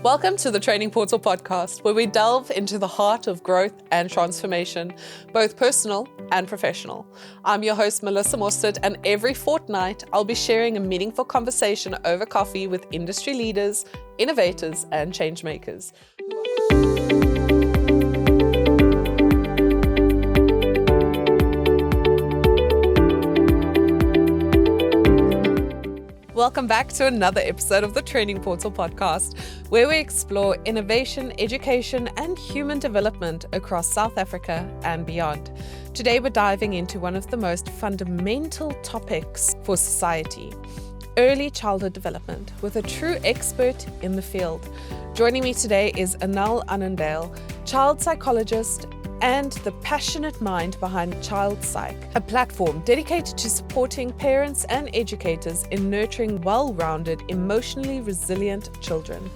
Welcome to the Training Portal podcast, where we delve into the heart of growth and transformation, both personal and professional. I'm your host, Melissa Mostert, and every fortnight, I'll be sharing a meaningful conversation over coffee with industry leaders, innovators, and changemakers. Welcome back to another episode of the Training Portal podcast, where we explore innovation, education, and human development across South Africa and beyond. Today, we're diving into one of the most fundamental topics for society, early childhood development, with a true expert in the field. Joining me today is Anel Annandale, child psychologist and the passionate mind behind Child Psych, a platform dedicated to supporting parents and educators in nurturing well-rounded, emotionally resilient children.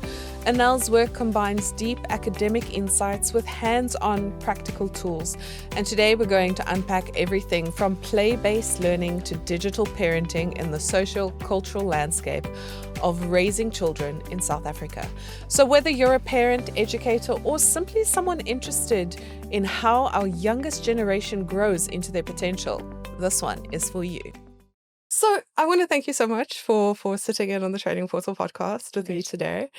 Anel's work combines deep academic insights with hands-on practical tools, and today we're going to unpack everything from play-based learning to digital parenting in the socio-cultural landscape of raising children in South Africa. So whether you're a parent, educator, or simply someone interested in how our youngest generation grows into their potential, this one is for you. So I want to thank you so much for sitting in on the Training Portal podcast with me today.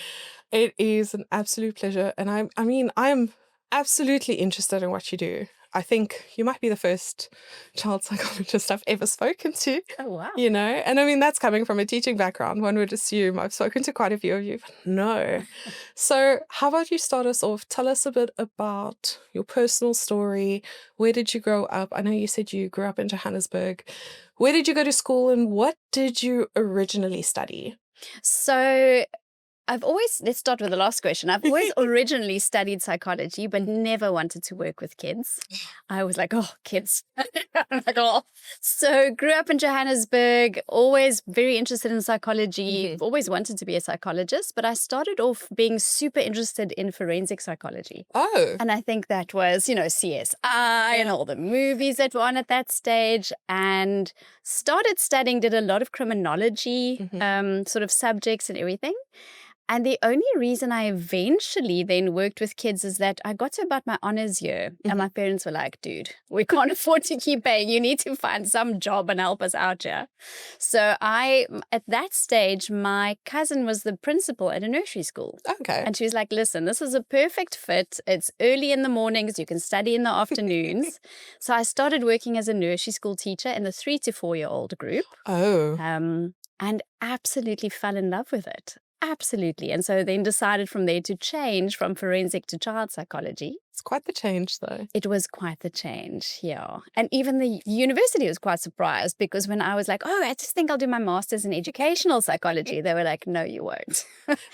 It is an absolute pleasure. And I'm absolutely interested in what you do. I think you might be the first child psychologist I've ever spoken to. Oh, wow. You know, and I mean, that's coming from a teaching background. One would assume I've spoken to quite a few of you, but no. So how about you start us off? Tell us a bit about your personal story. Where did you grow up? I know you said you grew up in Johannesburg. Where did you go to school and what did you originally study? So let's start with the last question. I've always originally studied psychology, but never wanted to work with kids. I was like, oh, kids. So grew up in Johannesburg, always very interested in psychology, always wanted to be a psychologist, but I started off being super interested in forensic psychology. Oh. And I think that was, CSI and all the movies that were on at that stage, and started studying, did a lot of criminology, sort of subjects and everything. And the only reason I eventually then worked with kids is that I got to about my honors year and my parents were like, dude, we can't afford to keep paying. You need to find some job and help us out here. So at that stage, my cousin was the principal at a nursery school. Okay. And she was like, listen, this is a perfect fit. It's early in the mornings. You can study in the afternoons. So I started working as a nursery school teacher in the 3 to 4 year old group. Oh. And absolutely fell in love with it. Absolutely. And so then decided from there to change from forensic to child psychology. It's quite the change, though. It was quite the change, yeah. And even the university was quite surprised because when I was like, oh, I just think I'll do my master's in educational psychology, they were like, no, you won't.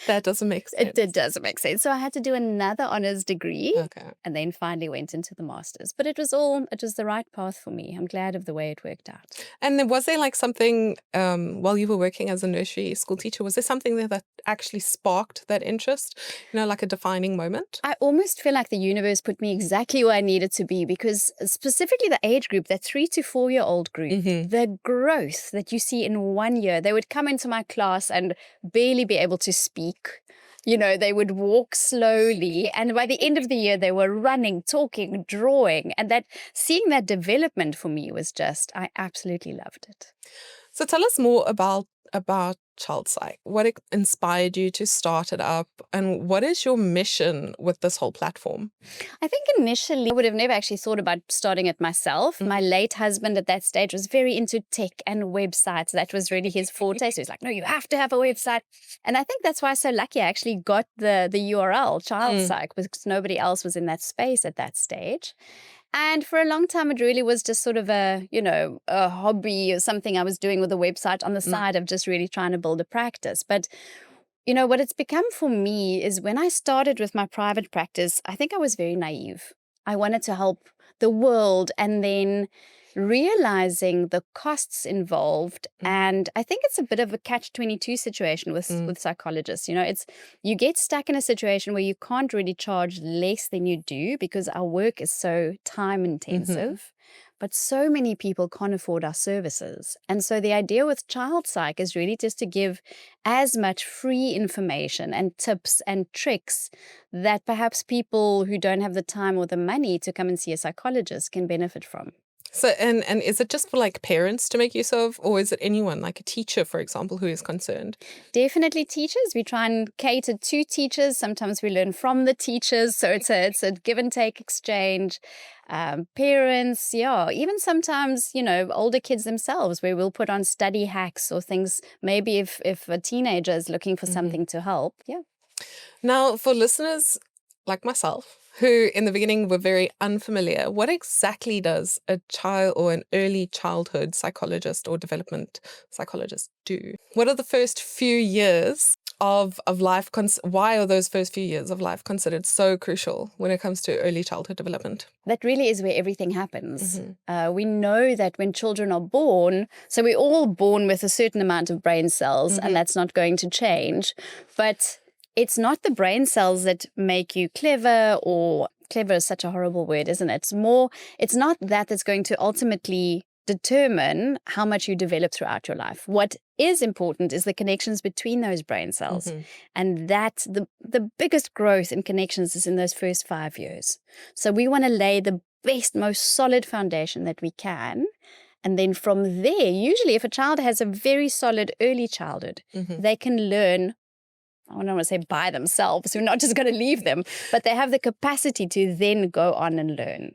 That doesn't make sense. It doesn't make sense. So I had to do another honors degree and then finally went into the master's. But it was the right path for me. I'm glad of the way it worked out. And then was there like something, while you were working as a nursery school teacher, was there something there that actually sparked that interest, like a defining moment? I almost feel like the universe put me exactly where I needed to be because specifically the age group, that 3 to 4 year old group, the growth that you see in 1 year, they would come into my class and barely be able to speak. They would walk slowly. And by the end of the year, they were running, talking, drawing. And seeing that development for me was I absolutely loved it. So tell us more about Child Psych. What inspired you to start it up, and what is your mission with this whole platform? I think initially I would have never actually thought about starting it myself. My late husband at that stage was very into tech and websites. That was really his forte. So he was like, no, you have to have a website. And I think that's why I'm so lucky I actually got the URL, Child Psych, because nobody else was in that space at that stage. And for a long time, it really was just sort of a hobby or something I was doing with a website on the side of just really trying to build a practice. But, what it's become for me is when I started with my private practice, I think I was very naive. I wanted to help the world and then realizing the costs involved. And I think it's a bit of a catch-22 situation with psychologists. You get stuck in a situation where you can't really charge less than you do because our work is so time intensive. But so many people can't afford our services. And so the idea with Child Psych is really just to give as much free information and tips and tricks that perhaps people who don't have the time or the money to come and see a psychologist can benefit from. So, and is it just for like parents to make use of, or is it anyone, like a teacher, for example, who is concerned? Definitely teachers. We try and cater to teachers. Sometimes we learn from the teachers. So it's a give and take exchange. Parents, yeah, even sometimes, older kids themselves, where we'll put on study hacks or things, maybe if a teenager is looking for something to help. Yeah. Now, for listeners like myself, who in the beginning were very unfamiliar, what exactly does a child or an early childhood psychologist or development psychologist do? What are the first few years of life? Why are those first few years of life considered so crucial when it comes to early childhood development? That really is where everything happens. We know that when children are born, so we're all born with a certain amount of brain cells, and that's not going to change. But it's not the brain cells that make you clever, or clever is such a horrible word, isn't it? It's not that that's going to ultimately determine how much you develop throughout your life. What is important is the connections between those brain cells. And that the biggest growth in connections is in those first 5 years. So we want to lay the best, most solid foundation that we can. And then from there, usually if a child has a very solid early childhood, they can learn, I don't want to say by themselves, we're not just going to leave them, but they have the capacity to then go on and learn.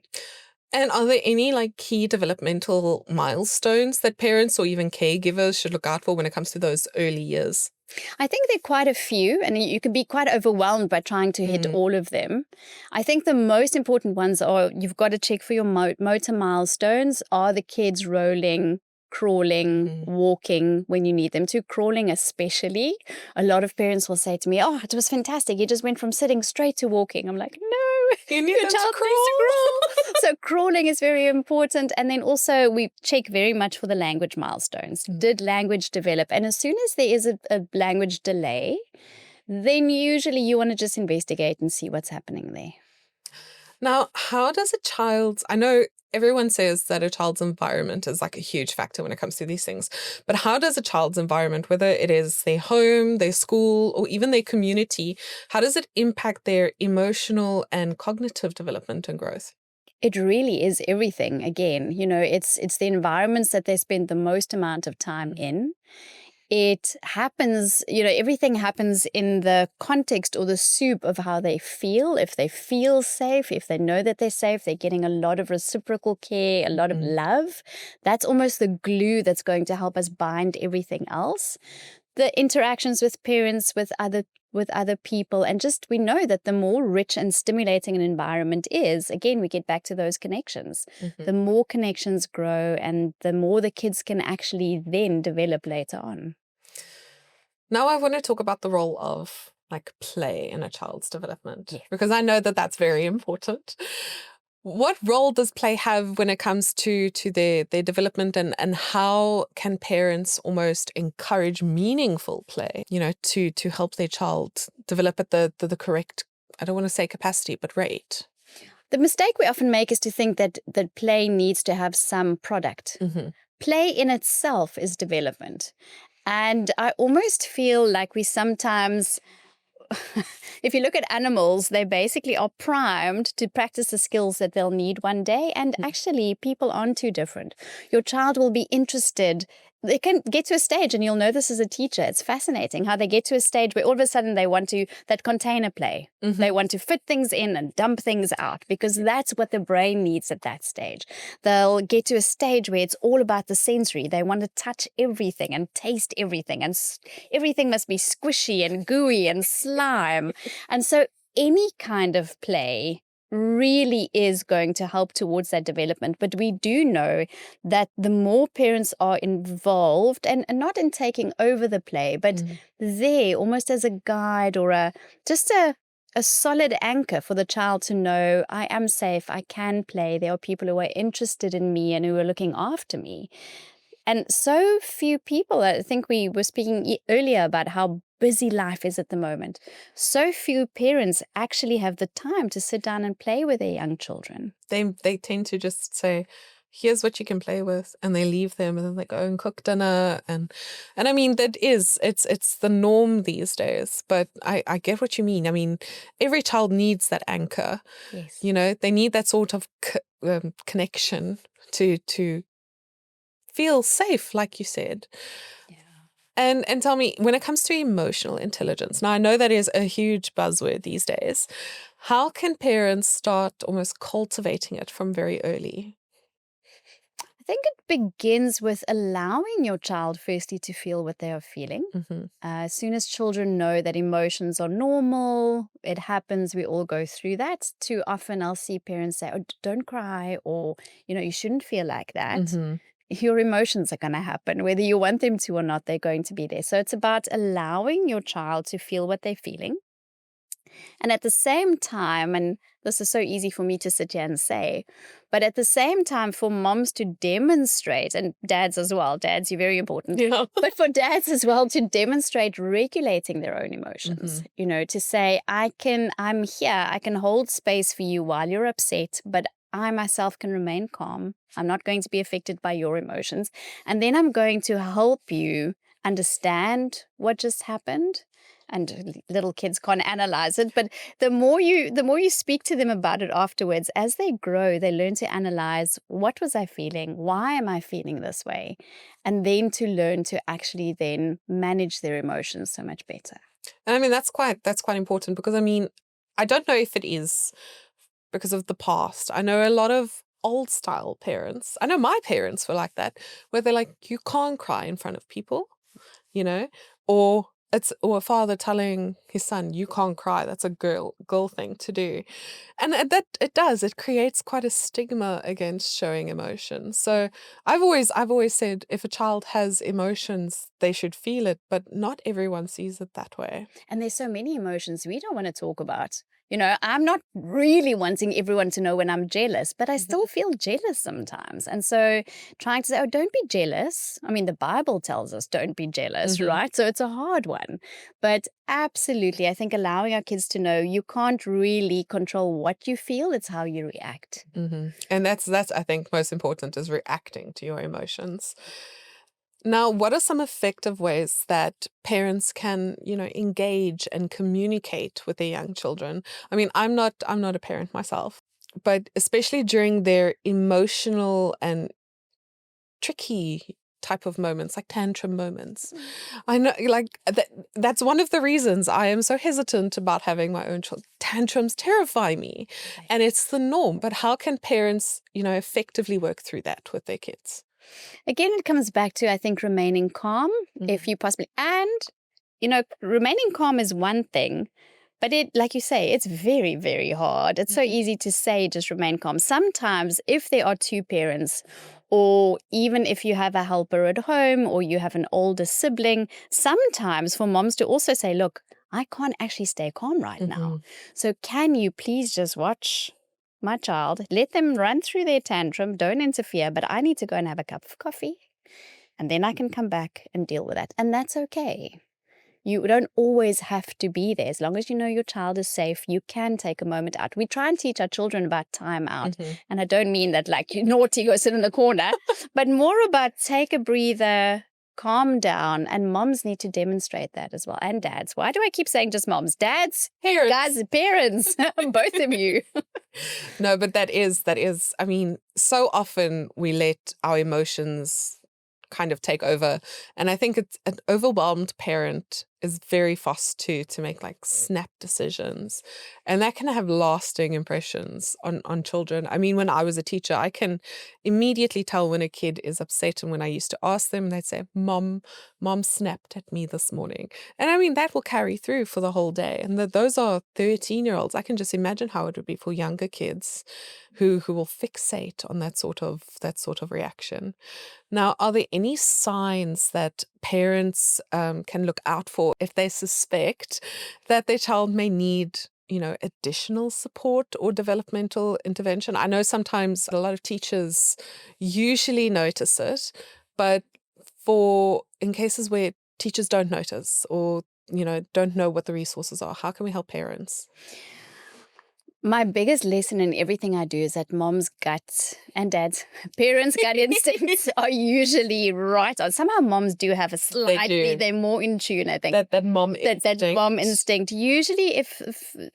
And are there any like key developmental milestones that parents or even caregivers should look out for when it comes to those early years? I think there are quite a few, and you can be quite overwhelmed by trying to hit all of them. I think the most important ones are you've got to check for your motor milestones. Are the kids rolling, crawling, walking when you need them to? Crawling especially. A lot of parents will say to me, "Oh, it was fantastic. He just went from sitting straight to walking." I'm like, no. You need Your them child to needs to crawl. crawl. So crawling is very important. And then also we check very much for the language milestones. Did language develop? And as soon as there is a language delay, then usually you want to just investigate and see what's happening there. Now, how does I know everyone says that a child's environment is like a huge factor when it comes to these things, but how does a child's environment, whether it is their home, their school, or even their community, how does it impact their emotional and cognitive development and growth? It really is everything. Again, it's the environments that they spend the most amount of time in. It happens, everything happens in the context or the soup of how they feel. If they feel safe, if they know that they're safe, they're getting a lot of reciprocal care, a lot of love. That's almost the glue that's going to help us bind everything else. The interactions with parents, with other people, and just we know that the more rich and stimulating an environment is, again, we get back to those connections. The more connections grow and the more the kids can actually then develop later on. Now I want to talk about the role of like play in a child's development, because I know that that's very important. What role does play have when it comes to their development, and how can parents almost encourage meaningful play, to help their child develop at the correct, I don't want to say capacity, but rate? The mistake we often make is to think that play needs to have some product. Play in itself is development. And I almost feel like we sometimes, if you look at animals, they basically are primed to practice the skills that they'll need one day. And actually, people aren't too different. Your child will be interested. They can get to a stage, and you'll know this as a teacher. It's fascinating how they get to a stage where all of a sudden they want to, that container play. They want to fit things in and dump things out because that's what the brain needs at that stage. They'll get to a stage where it's all about the sensory. They want to touch everything and taste everything, and everything must be squishy and gooey and slime. And so any kind of play really is going to help towards that development. But we do know that the more parents are involved, and not in taking over the play, but there almost as a guide or just a solid anchor for the child to know, I am safe, I can play, there are people who are interested in me and who are looking after me. And so few people, I think we were speaking earlier about how busy life is at the moment. So few parents actually have the time to sit down and play with their young children. They tend to just say, here's what you can play with, and they leave them and then they go and cook dinner. And I mean, it's the norm these days, but I get what you mean. I mean, every child needs that anchor. Yes. They need that sort of connection to feel safe, like you said. Yeah. And tell me, when it comes to emotional intelligence, now I know that is a huge buzzword these days. How can parents start almost cultivating it from very early? I think it begins with allowing your child firstly to feel what they are feeling. Mm-hmm. As soon as children know that emotions are normal, it happens, we all go through that. Too often I'll see parents say, oh, don't cry, or, you shouldn't feel like that. Mm-hmm. Your emotions are going to happen. Whether you want them to or not, they're going to be there. So it's about allowing your child to feel what they're feeling. And at the same time, and this is so easy for me to sit here and say, but at the same time, for moms to demonstrate, and dads as well, dads, you're very important, Yeah. but for dads as well to demonstrate regulating their own emotions, to say, I'm here, I can hold space for you while you're upset, but I myself can remain calm. I'm not going to be affected by your emotions. And then I'm going to help you understand what just happened. And little kids can't analyze it, but the more you speak to them about it afterwards, as they grow, they learn to analyze, what was I feeling? Why am I feeling this way? And then to learn to actually then manage their emotions so much better. And I mean, that's quite important, because I mean, I don't know if it is because of the past. I know a lot of old style parents. I know my parents were like that, where they're like, you can't cry in front of people, or a father telling his son, you can't cry. That's a girl thing to do. And that it creates quite a stigma against showing emotion. So I've always said, if a child has emotions, they should feel it, but not everyone sees it that way. And there's so many emotions we don't want to talk about. I'm not really wanting everyone to know when I'm jealous, but I still feel jealous sometimes. And so trying to say, oh, don't be jealous. I mean, the Bible tells us don't be jealous, right? So it's a hard one. But absolutely, I think allowing our kids to know you can't really control what you feel, it's how you react. And that's I think most important, is reacting to your emotions. Now, what are some effective ways that parents can, engage and communicate with their young children? I mean, I'm not a parent myself, but especially during their emotional and tricky type of moments, like tantrum moments. I know, like, that's one of the reasons I am so hesitant about having my own children. Tantrums terrify me, and it's the norm. But how can parents, effectively work through that with their kids? Again, it comes back to, I think, remaining calm, if you possibly, and, remaining calm is one thing, but like you say, it's very, very hard. It's so easy to say, just remain calm. Sometimes if there are two parents, or even if you have a helper at home, or you have an older sibling, sometimes for moms to also say, look, I can't actually stay calm right now. So can you please just watch my child, let them run through their tantrum, don't interfere, but I need to go and have a cup of coffee, and then I can come back and deal with that. And that's okay. You don't always have to be there. As long as you know your child is safe, you can take a moment out. We try and teach our children about time out. And I don't mean that like you're naughty, go sit in the corner, but more about take a breather, calm down, and moms need to demonstrate that as well. And dads. Why do I keep saying just moms? Dads, Parents. guys, parents, both of you. No, but that is, I mean, so often we let our emotions kind of take over. And I think it's an overwhelmed parent is very fast to make like snap decisions. And that can have lasting impressions on children. I mean, when I was a teacher, I can immediately tell when a kid is upset. And when I used to ask them, they'd say, Mom snapped at me this morning. And I mean, that will carry through for the whole day. And those are 13-year-olds. I can just imagine how it would be for younger kids who will fixate on that sort of reaction. Now, are there any signs that parents can look out for if they suspect that their child may need, additional support or developmental intervention? I know sometimes a lot of teachers usually notice it, but in cases where teachers don't notice or, don't know what the resources are, how can we help parents? My biggest lesson in everything I do is that mom's gut and dad's parents' gut instincts are usually right on. Somehow moms do have a slightly, they're more in tune, I think. That mom instinct. That mom instinct. Usually if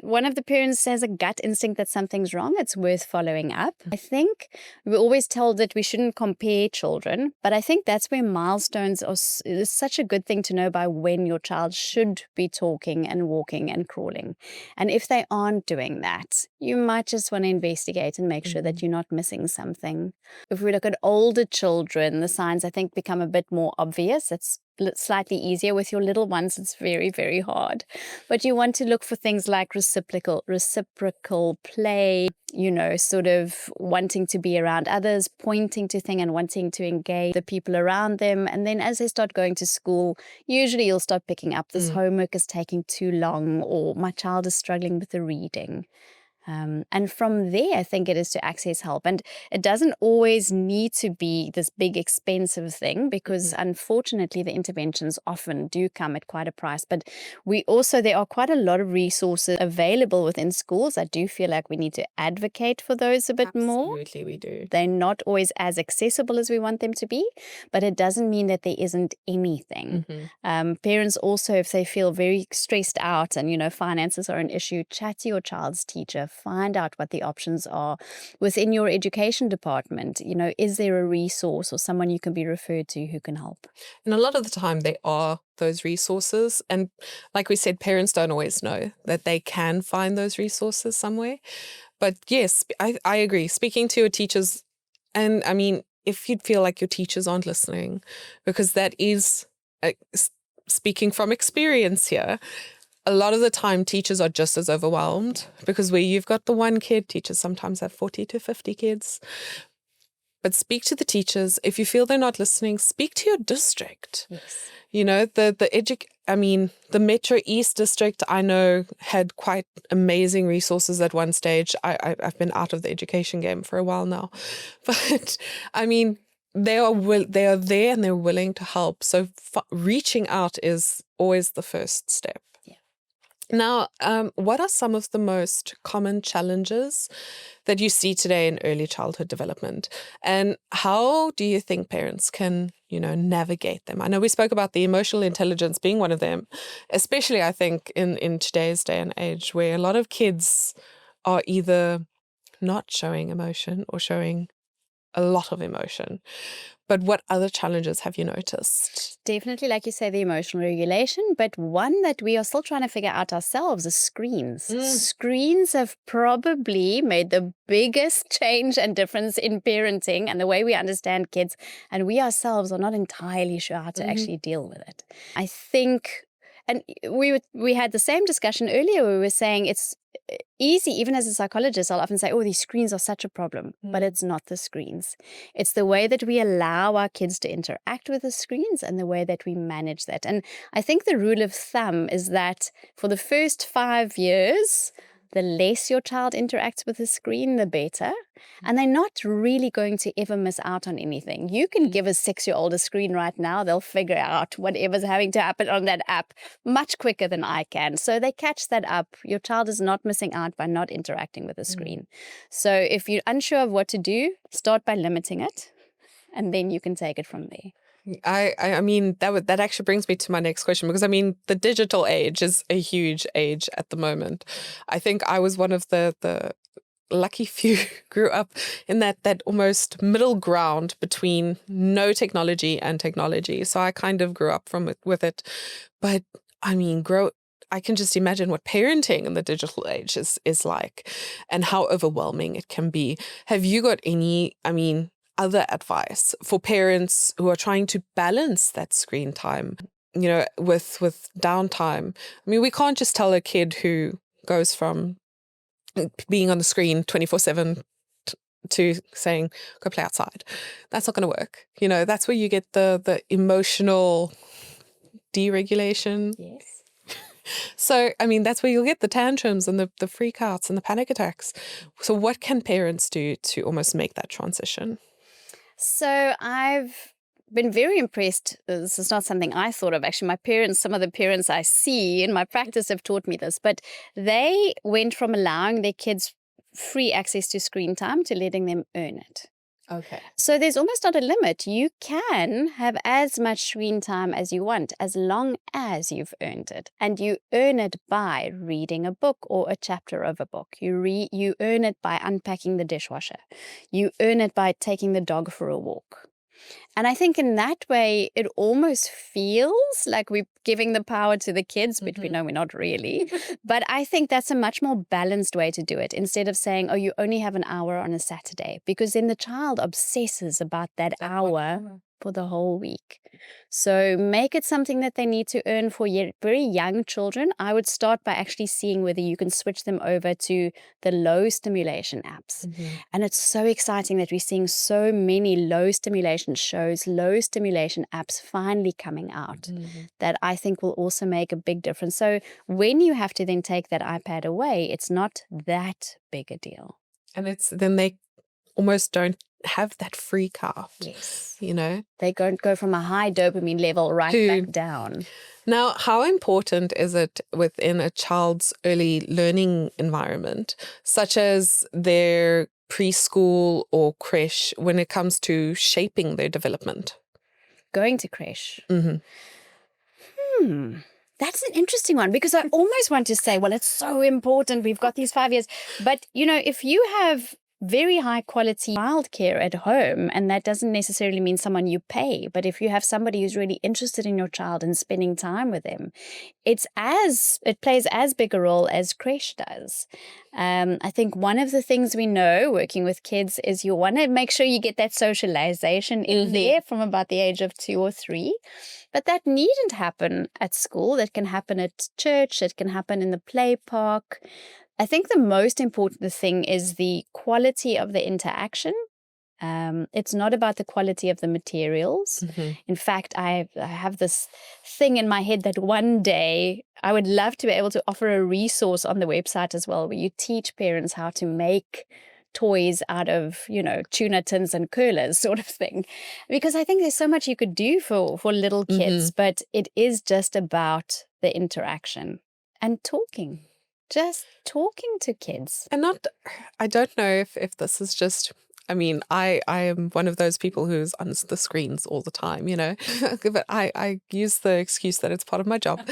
one of the parents has a gut instinct that something's wrong, it's worth following up. I think we're always told that we shouldn't compare children, but I think that's where milestones is such a good thing to know by when your child should be talking and walking and crawling. And if they aren't doing that, you might just want to investigate and make sure that you're not missing something. If we look at older children, the signs I think become a bit more obvious. It's slightly easier. With your little ones, it's very, very hard. But you want to look for things like reciprocal play, sort of wanting to be around others, pointing to things and wanting to engage the people around them. And then as they start going to school, usually you'll start picking up this homework is taking too long, or my child is struggling with the reading. And from there, I think it is to access help. And it doesn't always need to be this big, expensive thing, because unfortunately, the interventions often do come at quite a price. But there are quite a lot of resources available within schools. I do feel like we need to advocate for those a bit more. Absolutely, we do. They're not always as accessible as we want them to be, but it doesn't mean that there isn't anything. Parents also, if they feel very stressed out and, finances are an issue, chat to your child's teacher. Find out what the options are within your education department. Is there a resource or someone you can be referred to who can help? And a lot of the time there are those resources. And like we said, parents don't always know that they can find those resources somewhere. But yes, I agree. Speaking to your teachers, and I mean, if you'd feel like your teachers aren't listening, because that is, speaking from experience here, a lot of the time teachers are just as overwhelmed, because where you've got the one kid, teachers sometimes have 40 to 50 kids. But speak to the teachers. If you feel they're not listening, speak to your district. Yes. The Metro East district, I know, had quite amazing resources at one stage. I've been out of the education game for a while now. But I mean, they are there and they're willing to help. So reaching out is always the first step. Now, what are some of the most common challenges that you see today in early childhood development? And how do you think parents can, navigate them? I know we spoke about the emotional intelligence being one of them, especially I think in today's day and age, where a lot of kids are either not showing emotion or showing a lot of emotion. But what other challenges have you noticed? Definitely, like you say, the emotional regulation, but one that we are still trying to figure out ourselves is screens. Screens have probably made the biggest change and difference in parenting and the way we understand kids, and we ourselves are not entirely sure how to actually deal with it. I think, and we had the same discussion earlier where we were saying it's easy, even as a psychologist, I'll often say, oh, these screens are such a problem, but it's not the screens. It's the way that we allow our kids to interact with the screens and the way that we manage that. And I think the rule of thumb is that for the first 5 years, the less your child interacts with the screen, the better. And they're not really going to ever miss out on anything. You can give a 6-year-old a screen right now. They'll figure out whatever's having to happen on that app much quicker than I can. So they catch that up. Your child is not missing out by not interacting with the screen. So if you're unsure of what to do, start by limiting it, and then you can take it from there. I mean, that actually brings me to my next question, because I mean, the digital age is a huge age at the moment. I think I was one of the lucky few grew up in that almost middle ground between no technology and technology. So I kind of grew up with it. But I mean, I can just imagine what parenting in the digital age is like and how overwhelming it can be. Have you got any, other advice for parents who are trying to balance that screen time, with downtime? I mean, we can't just tell a kid who goes from being on the screen 24/7 to saying, go play outside. That's not going to work. That's where you get the emotional deregulation. Yes. So, I mean, that's where you'll get the tantrums and the freakouts and the panic attacks. So what can parents do to almost make that transition? So I've been very impressed. This is not something I thought of. Actually, my parents, some of the parents I see in my practice have taught me this, but they went from allowing their kids free access to screen time to letting them earn it. Okay. So there's almost not a limit. You can have as much screen time as you want, as long as you've earned it. And you earn it by reading a book or a chapter of a book. You earn it by unpacking the dishwasher. You earn it by taking the dog for a walk. And I think in that way, it almost feels like we're giving the power to the kids, but we know we're not really. But I think that's a much more balanced way to do it, instead of saying, oh, you only have an hour on a Saturday, because then the child obsesses about that hour for the whole week. So make it something that they need to earn for very young children. I would start by actually seeing whether you can switch them over to the low stimulation apps. And it's so exciting that we're seeing so many low stimulation shows, low stimulation apps finally coming out that I think will also make a big difference. So when you have to then take that iPad away, it's not that big a deal. And then they almost don't have that freak out. Yes. You know? They don't go from a high dopamine level back down. Now, how important is it within a child's early learning environment, such as their preschool or creche, when it comes to shaping their development? Going to creche. That's an interesting one, because I almost want to say, well, it's so important. We've got these 5 years. But, if you have very high quality childcare at home, and that doesn't necessarily mean someone you pay, but if you have somebody who's really interested in your child and spending time with them, it plays as big a role as creche does. I think one of the things we know working with kids is you want to make sure you get that socialization in there from about the age of 2 or 3. But that needn't happen at school. That can happen at church. It can happen in the play park. I think the most important thing is the quality of the interaction. It's not about the quality of the materials. In fact, I have this thing in my head that one day I would love to be able to offer a resource on the website as well, where you teach parents how to make toys out of, tuna tins and curlers sort of thing. Because I think there's so much you could do for little kids, but it is just about the interaction and talking. Just talking to kids. And I don't know if this is just, I am one of those people who's on the screens all the time, but I use the excuse that it's part of my job.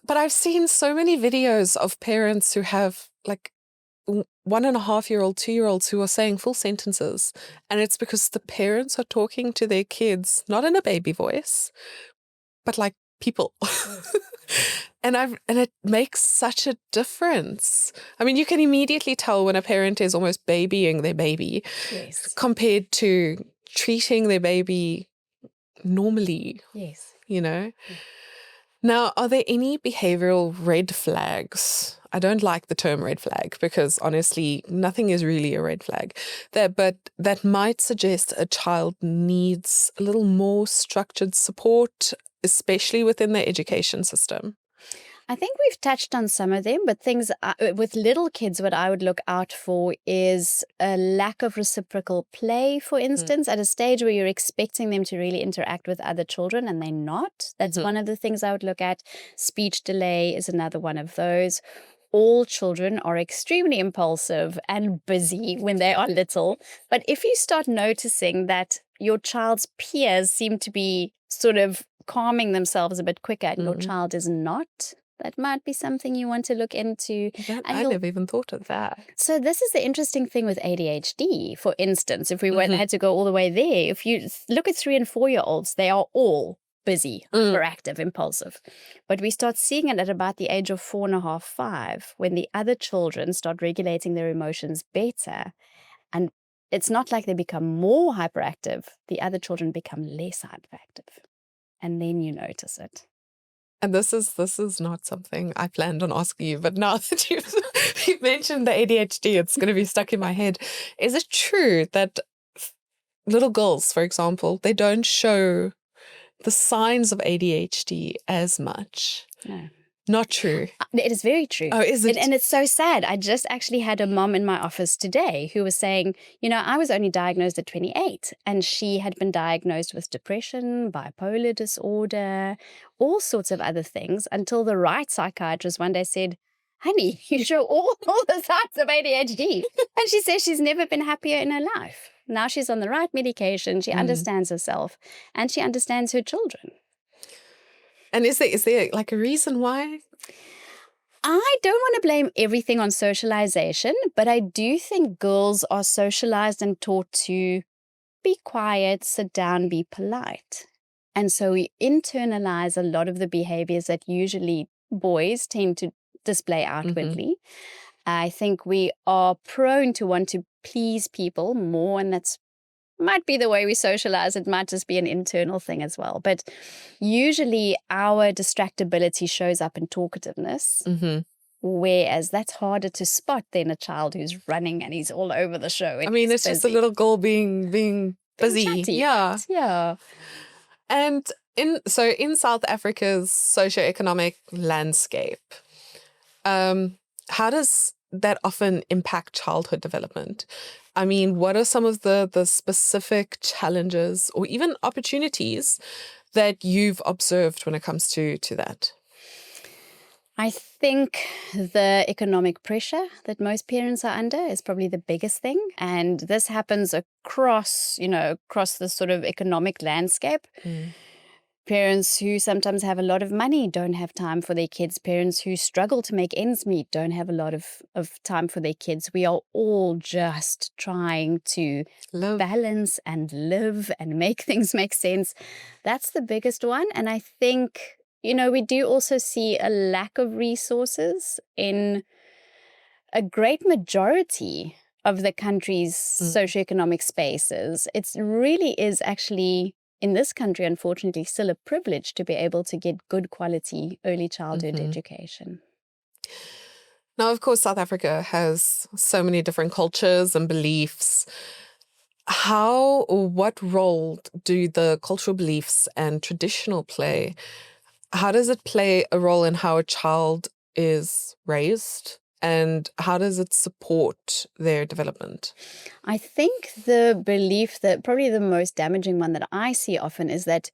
But I've seen so many videos of parents who have 1.5-year-old, 2-year-olds who are saying full sentences. And it's because the parents are talking to their kids, not in a baby voice, but like people. And it makes such a difference. You can immediately tell when a parent is almost babying their baby compared to treating their baby normally. Yes. Now, are there any behavioral red flags? I don't like the term red flag, because honestly, nothing is really a red flag there, but that might suggest a child needs a little more structured support, especially within the education system. I think we've touched on some of them, but things with little kids, what I would look out for is a lack of reciprocal play, for instance, at a stage where you're expecting them to really interact with other children and they're not. That's one of the things I would look at. Speech delay is another one of those. All children are extremely impulsive and busy when they are little. But if you start noticing that your child's peers seem to be sort of calming themselves a bit quicker and your child is not, that might be something you want to look into. I never even thought of that. So this is the interesting thing with ADHD, for instance, if we had to go all the way there. If you look at 3 and 4-year-olds, they are all busy, hyperactive, impulsive. But we start seeing it at about the age of 4.5, 5, when the other children start regulating their emotions better. And it's not like they become more hyperactive. The other children become less hyperactive. And then you notice it. And this is not something I planned on asking you, but now that you've mentioned the ADHD, it's going to be stuck in my head. Is it true that little girls, for example, they don't show the signs of ADHD as much? No. Not true. It is very true. Oh, is it? And it's so sad. I just actually had a mom in my office today who was saying, I was only diagnosed at 28, and she had been diagnosed with depression, bipolar disorder, all sorts of other things, until the right psychiatrist one day said, honey, you show all the signs of ADHD. And she says she's never been happier in her life. Now she's on the right medication. She understands herself, and she understands her children. And is there like a reason why? I don't want to blame everything on socialization, but I do think girls are socialized and taught to be quiet, sit down, be polite. And so we internalize a lot of the behaviors that usually boys tend to display outwardly. I think we are prone to want to please people more, and that's might be the way we socialize. It might just be an internal thing as well. But usually our distractibility shows up in talkativeness, whereas that's harder to spot than a child who's running and he's all over the show. I mean, it's just a little girl being busy. Chatty, yeah. right? Yeah. And in South Africa's socioeconomic landscape, how does that often impact childhood development? I mean, what are some of the specific challenges or even opportunities that you've observed when it comes to that? I think the economic pressure that most parents are under is probably the biggest thing. And this happens across the sort of economic landscape. Parents who sometimes have a lot of money don't have time for their kids. Parents who struggle to make ends meet don't have a lot of time for their kids. We are all just trying to balance and live and make things make sense. That's the biggest one. And I think, we do also see a lack of resources in a great majority of the country's socioeconomic spaces. It really is actually, in this country, unfortunately, still a privilege to be able to get good quality early childhood education. Now, of course, South Africa has so many different cultures and beliefs. How or what role do the cultural beliefs and traditional play? How does it play a role in how a child is raised? And how does it support their development? I think the belief that probably the most damaging one that I see often is that,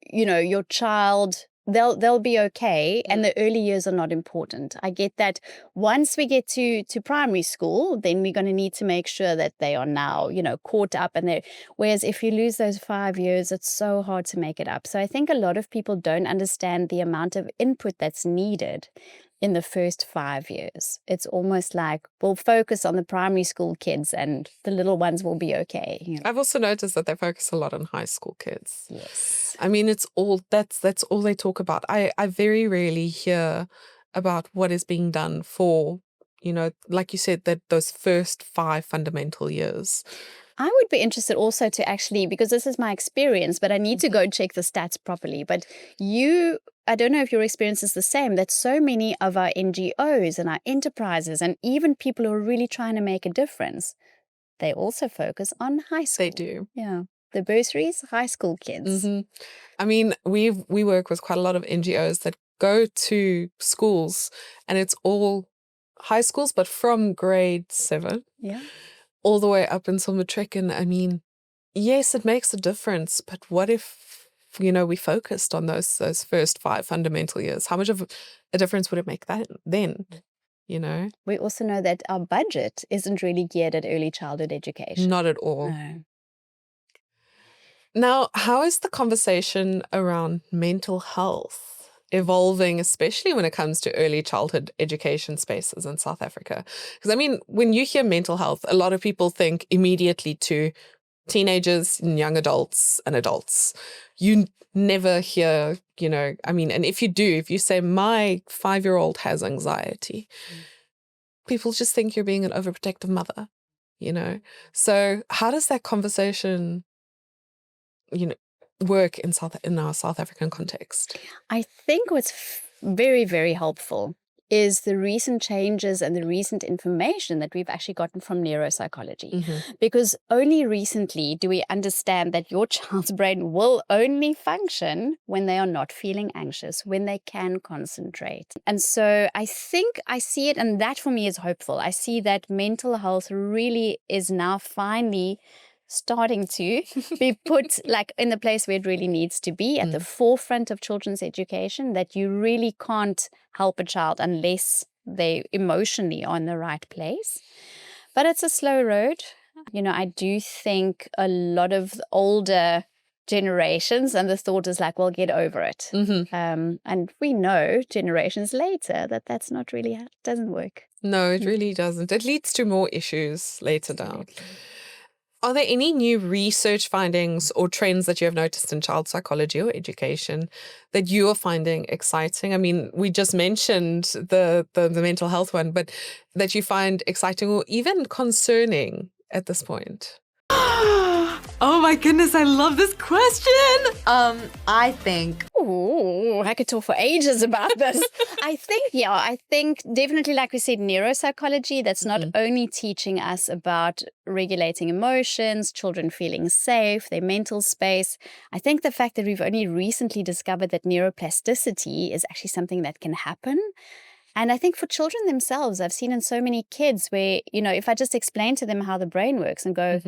your child, they'll be okay, and the early years are not important. I get that once we get to primary school, then we're going to need to make sure that they are now, caught up. Whereas if you lose those 5 years, it's so hard to make it up. So I think a lot of people don't understand the amount of input that's needed in the first 5 years. It's almost like we'll focus on the primary school kids and the little ones will be okay. I've also noticed that they focus a lot on high school kids. Yes. I mean, that's all they talk about. I very rarely hear about what is being done for, like you said, that those first 5 fundamental years. I would be interested also to actually, because this is my experience, but I need to go check the stats properly. But I don't know if your experience is the same, that so many of our NGOs and our enterprises and even people who are really trying to make a difference, they also focus on high school. They do. Yeah. The bursaries, high school kids. I mean, we work with quite a lot of NGOs that go to schools, and it's all high schools, but from grade 7. Yeah. All the way up until matric. And I mean, yes, it makes a difference, but what if, we focused on those first 5 fundamental years? How much of a difference would it make that then? We also know that our budget isn't really geared at early childhood education. Not at all. No. Now, how is the conversation around mental health evolving, especially when it comes to early childhood education spaces in South Africa? Because, I mean, when you hear mental health, a lot of people think immediately to teenagers and young adults and adults. You never hear, and if you say my 5-year-old has anxiety, people just think you're being an overprotective mother, So how does that conversation, work in our South African context? I think what's very, very helpful is the recent changes and the recent information that we've actually gotten from neuropsychology. Because only recently do we understand that your child's brain will only function when they are not feeling anxious, when they can concentrate. And so I think I see it, and that for me is hopeful. I see that mental health really is now finally starting to be put like in the place where it really needs to be, at the forefront of children's education, that you really can't help a child unless they emotionally are in the right place. But it's a slow road. You know, I do think a lot of the older generations, and the thought is like, well, get over it. And we know generations later that that's not really, doesn't work. No, it really doesn't. It leads to more issues later down. Are there any new research findings or trends that you have noticed in child psychology or education that you are finding exciting? I mean, we just mentioned the mental health one, but that you find exciting or even concerning at this point? Oh my goodness, I love this question. I think Oh, I could talk for ages about this. I think definitely, like we said, neuropsychology, that's not only teaching us about regulating emotions, children feeling safe, their mental space. I think the fact that we've only recently discovered that neuroplasticity is actually something that can happen. And I think for children themselves, I've seen in so many kids where, you know, if I just explain to them how the brain works and go,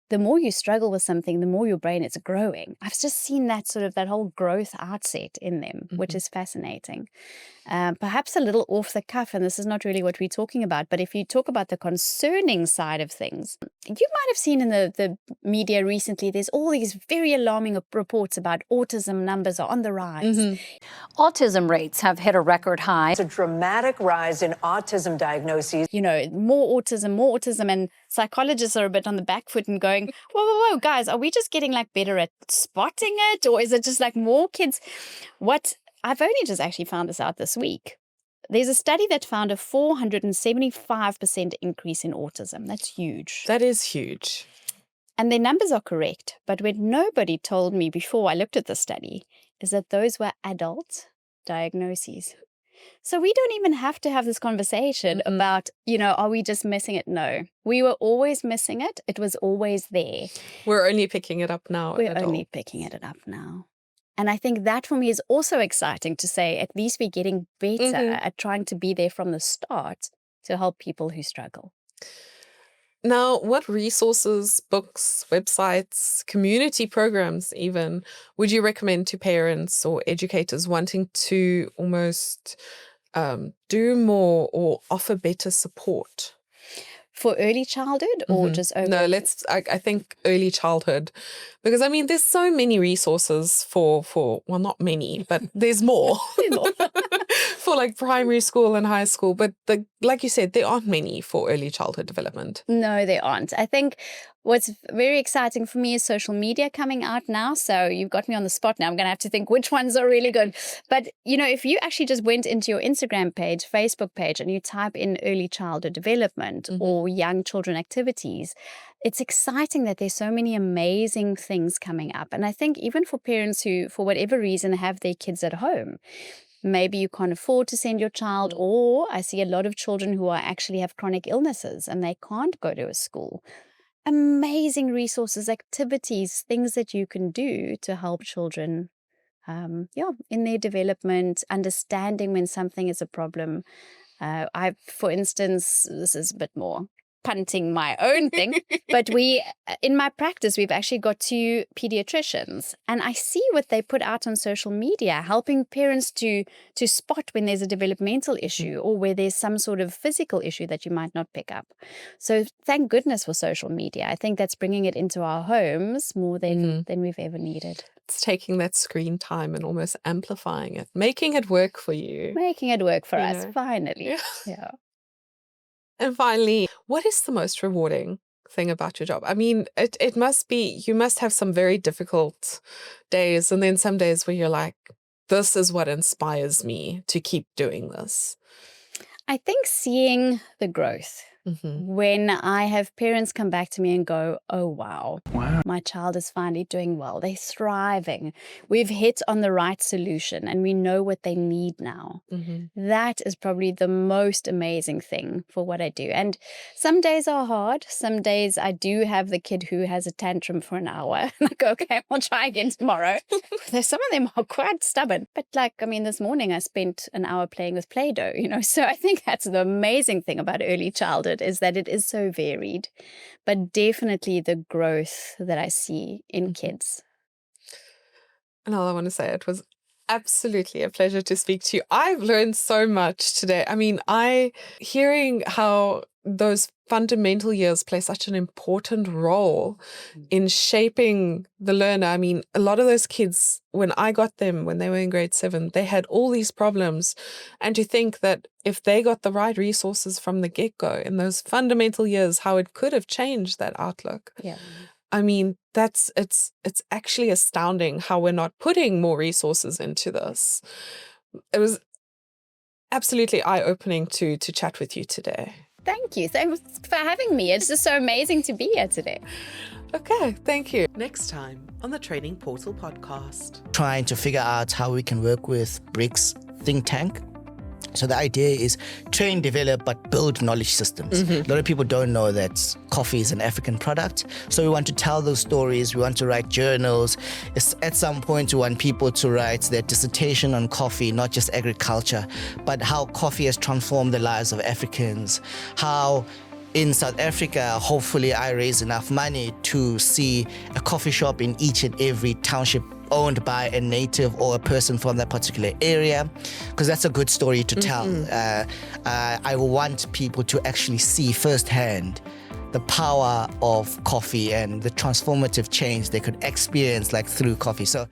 the more you struggle with something, the more your brain is growing. I've just seen that sort of that whole growth outset in them, which is fascinating. Perhaps a little off the cuff, and this is not really what we're talking about, but if you talk about the concerning side of things, you might have seen in the media recently, there's all these very alarming reports about autism numbers are on the rise. Autism rates have hit a record high. It's a dramatic rise in autism diagnoses. You know, more autism, and psychologists are a bit on the back foot and going, whoa, guys, are we just getting like better at spotting it? Or is it just like more kids? I've only just actually found this out this week. There's a study that found a 475% increase in autism. That's huge. That is huge. And their numbers are correct. But what nobody told me before I looked at the study is that those were adult diagnoses. So we don't even have to have this conversation about, you know, are we just missing it? No, we were always missing it. It was always there. We're only picking it up now. We're only picking it up now. And I think that for me is also exciting to say, at least we're getting better at trying to be there from the start to help people who struggle. Now, what resources, books, websites, community programs even, would you recommend to parents or educators wanting to almost do more or offer better support? For early childhood or just overall? No, I think early childhood, because I mean, there's so many resources for well, not many, but there's more. For like primary school and high school, but like you said, there aren't many for early childhood development. No, there aren't. I think what's very exciting for me is social media coming out now. So you've got me on the spot now. I'm going to have to think which ones are really good. But, you know, if you actually just went into your Instagram page, Facebook page, and you type in early childhood development or young children activities, it's exciting that there's so many amazing things coming up. And I think even for parents who, for whatever reason, have their kids at home, maybe you can't afford to send your child, or I see a lot of children who actually have chronic illnesses and they can't go to a school. Amazing resources, activities, things that you can do to help children, in their development, understanding when something is a problem. For instance, this is a bit more punting my own thing, but in my practice, we've actually got 2 pediatricians, and I see what they put out on social media, helping parents to spot when there's a developmental issue or where there's some sort of physical issue that you might not pick up. So thank goodness for social media. I think that's bringing it into our homes more than we've ever needed. It's taking that screen time and almost amplifying it, making it work for you. Making it work for us, know. finally. Yeah. And finally, what is the most rewarding thing about your job? I mean, it must be, you must have some very difficult days and then some days where you're like, this is what inspires me to keep doing this. I think seeing the growth. When I have parents come back to me and go, oh, wow, my child is finally doing well. They're thriving. We've hit on the right solution and we know what they need now. That is probably the most amazing thing for what I do. And some days are hard. Some days I do have the kid who has a tantrum for an hour. And I go, okay, we'll try again tomorrow. Some of them are quite stubborn. But this morning I spent an hour playing with Play-Doh, So I think that's the amazing thing about early childhood is that it is so varied. But definitely the growth that I see in kids. And all I want to say, it was absolutely a pleasure to speak to you. I've learned so much today. Hearing how those fundamental years play such an important role in shaping the learner. A lot of those kids, when I got them, when they were in grade 7, they had all these problems. And to think that if they got the right resources from the get-go in those fundamental years, how it could have changed that outlook. Yeah. It's actually astounding how we're not putting more resources into this. It was absolutely eye-opening to chat with you today. Thank you. Thanks for having me. It's just so amazing to be here today. Okay, thank you. Next time on the Training Portal podcast. Trying to figure out how we can work with BRICS think tank. So the idea is train, develop, but build knowledge systems. A lot of people don't know that coffee is an African product. So we want to tell those stories. We want to write journals. At some point, we want people to write their dissertation on coffee, not just agriculture, but how coffee has transformed the lives of Africans. How in South Africa, hopefully I raise enough money to see a coffee shop in each and every township owned by a native or a person from that particular area, because that's a good story to tell. I want people to actually see firsthand the power of coffee and the transformative change they could experience through coffee. So